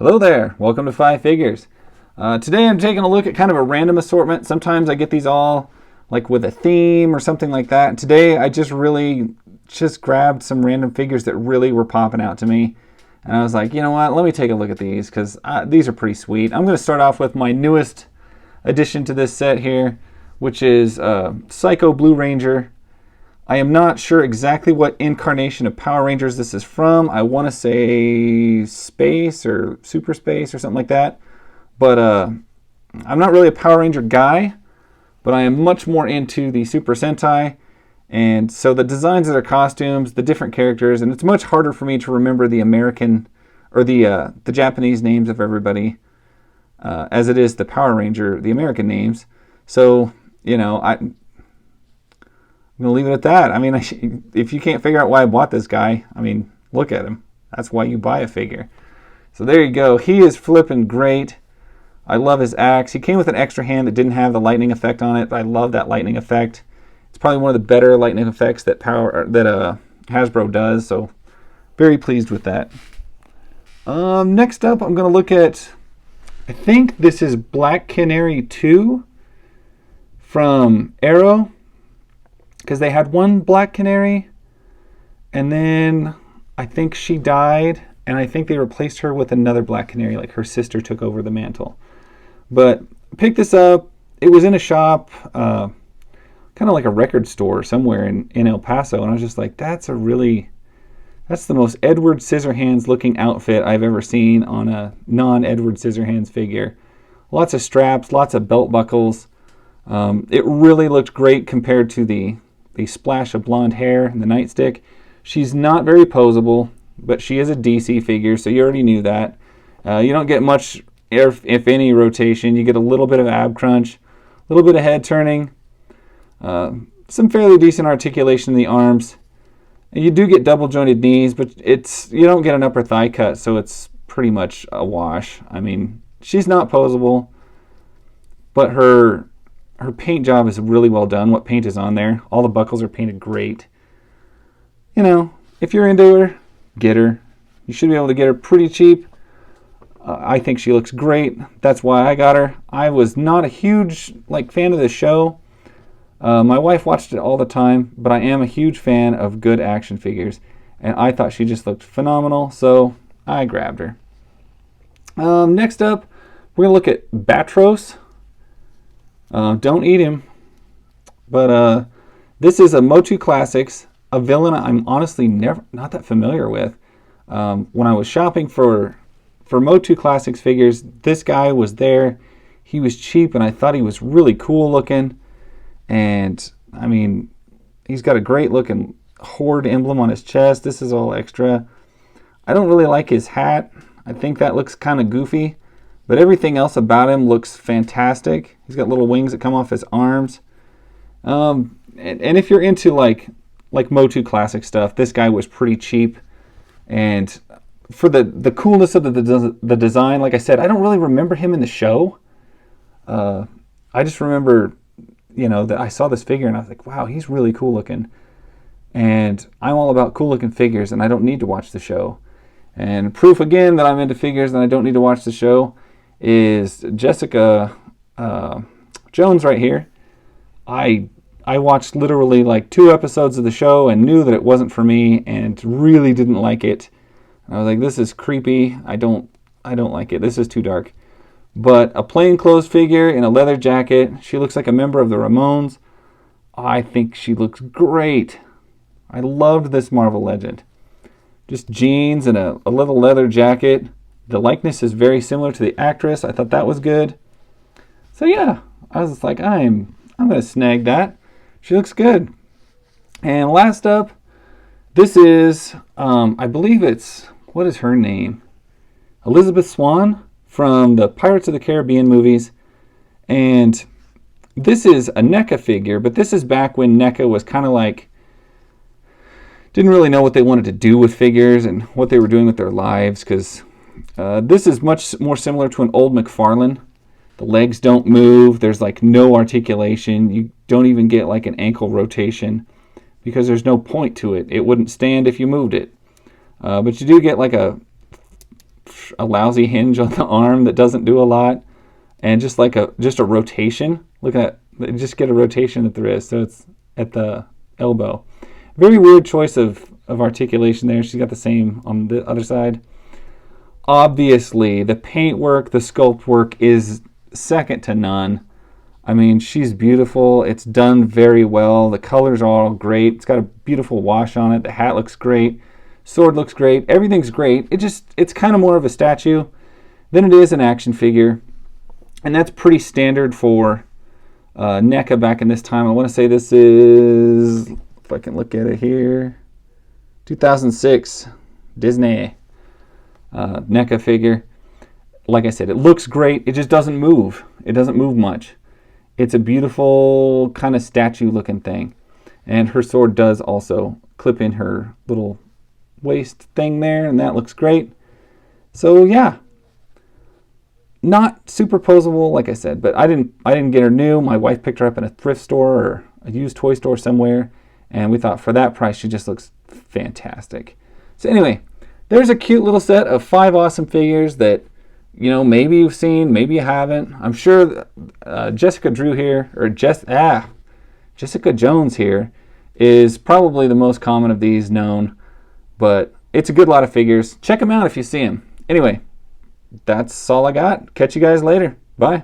Hello there, welcome to Five Figures. Today I'm taking a look at kind of a random assortment. Sometimes I get these all like with a theme or something like that. Today I just grabbed some random figures that really were popping out to me. And I was like, you know what, let me take a look at these because these are pretty sweet. I'm going to start off with my newest addition to this set here, which is Psycho Blue Ranger. I am not sure exactly what incarnation of Power Rangers this is from. I want to say Space or Super Space or something like that. But I'm not really a Power Ranger guy, but I am much more into the Super Sentai. And so the designs of their costumes, the different characters, and it's much harder for me to remember the American or the Japanese names of everybody as it is the Power Ranger, the American names. So, you know, I'm going to leave it at that. I mean, if you can't figure out why I bought this guy, I mean, look at him. That's why you buy a figure. So there you go. He is flipping great. I love his axe. He came with an extra hand that didn't have the lightning effect on it, but I love that lightning effect. It's probably one of the better lightning effects that Hasbro does, so very pleased with that. Next up, I'm going to look at, I think this is Black Canary 2 from Arrow, because they had one Black Canary, and then I think she died, and I think they replaced her with another Black Canary, like her sister took over the mantle. But I picked this up. It was in a shop, kind of like a record store somewhere in El Paso, and I was just like, that's the most Edward Scissorhands looking outfit I've ever seen on a non-Edward Scissorhands figure. Lots of straps, lots of belt buckles. It really looked great compared to the splash of blonde hair and the nightstick. She's not very posable, but she is a DC figure, so you already knew that. You don't get much, if any, rotation. You get a little bit of ab crunch, a little bit of head turning, some fairly decent articulation in the arms. And you do get double jointed knees, but you don't get an upper thigh cut, so it's pretty much a wash. I mean, she's not posable, but her paint job is really well done. What paint is on there? All the buckles are painted great. You know, if you're into her, get her. You should be able to get her pretty cheap. I think she looks great. That's why I got her. I was not a huge fan of the show. My wife watched it all the time, but I am a huge fan of good action figures, and I thought she just looked phenomenal, so I grabbed her. Next up, we're going to look at Batros. Don't eat him. But this is a Motu Classics, a villain I'm honestly not that familiar with. When I was shopping for Motu Classics figures, this guy was there. He was cheap, and I thought he was really cool looking. And, I mean, he's got a great looking Horde emblem on his chest. This is all extra. I don't really like his hat. I think that looks kind of goofy. But everything else about him looks fantastic. He's got little wings that come off his arms. And if you're into like Motu Classic stuff, this guy was pretty cheap. And for the coolness of the design, like I said, I don't really remember him in the show. I just remember, that I saw this figure and I was like, wow, he's really cool looking. And I'm all about cool looking figures, and I don't need to watch the show. And proof again that I'm into figures and I don't need to watch the show is Jessica Jones right here. I watched literally 2 episodes of the show and knew that it wasn't for me and really didn't like it. And I was like, this is creepy. I don't like it. This is too dark. But a plainclothes figure in a leather jacket. She looks like a member of the Ramones. I think she looks great. I loved this Marvel Legend. Just jeans and a little leather jacket. The likeness is very similar to the actress. I thought that was good. So yeah, I was just like, I'm going to snag that. She looks good. And last up, this is, I believe it's, what is her name? Elizabeth Swan from the Pirates of the Caribbean movies. And this is a NECA figure, but this is back when NECA was kind of didn't really know what they wanted to do with figures and what they were doing with their lives, because this is much more similar to an old McFarlane. The legs don't move. There's no articulation. You don't even get an ankle rotation because there's no point to it. It wouldn't stand if you moved it. But you do get a a lousy hinge on the arm that doesn't do a lot, and just like a rotation. Look at that, just get a rotation at the wrist, so it's at the elbow. Very weird choice of articulation there. She's got the same on the other side. Obviously, the paint work, the sculpt work is second to none. I mean, she's beautiful. It's done very well. The colors are all great. It's got a beautiful wash on it. The hat looks great. Sword looks great. Everything's great. It's kind of more of a statue than it is an action figure. And that's pretty standard for NECA back in this time. I want to say this is, if I can look at it here, 2006 Disney NECA figure. Like I said, it looks great. It just doesn't move. It doesn't move much. It's a beautiful kind of statue looking thing. And her sword does also clip in her little waist thing there, and that looks great. So yeah, not super posable, like I said, but I didn't get her new. My wife picked her up in a thrift store or a used toy store somewhere, and we thought for that price she just looks fantastic. So anyway, there's a cute little set of 5 awesome figures that, you know, maybe you've seen, maybe you haven't. I'm sure Jessica Jones here is probably the most common of these known, but it's a good lot of figures. Check them out if you see them. Anyway, that's all I got. Catch you guys later. Bye.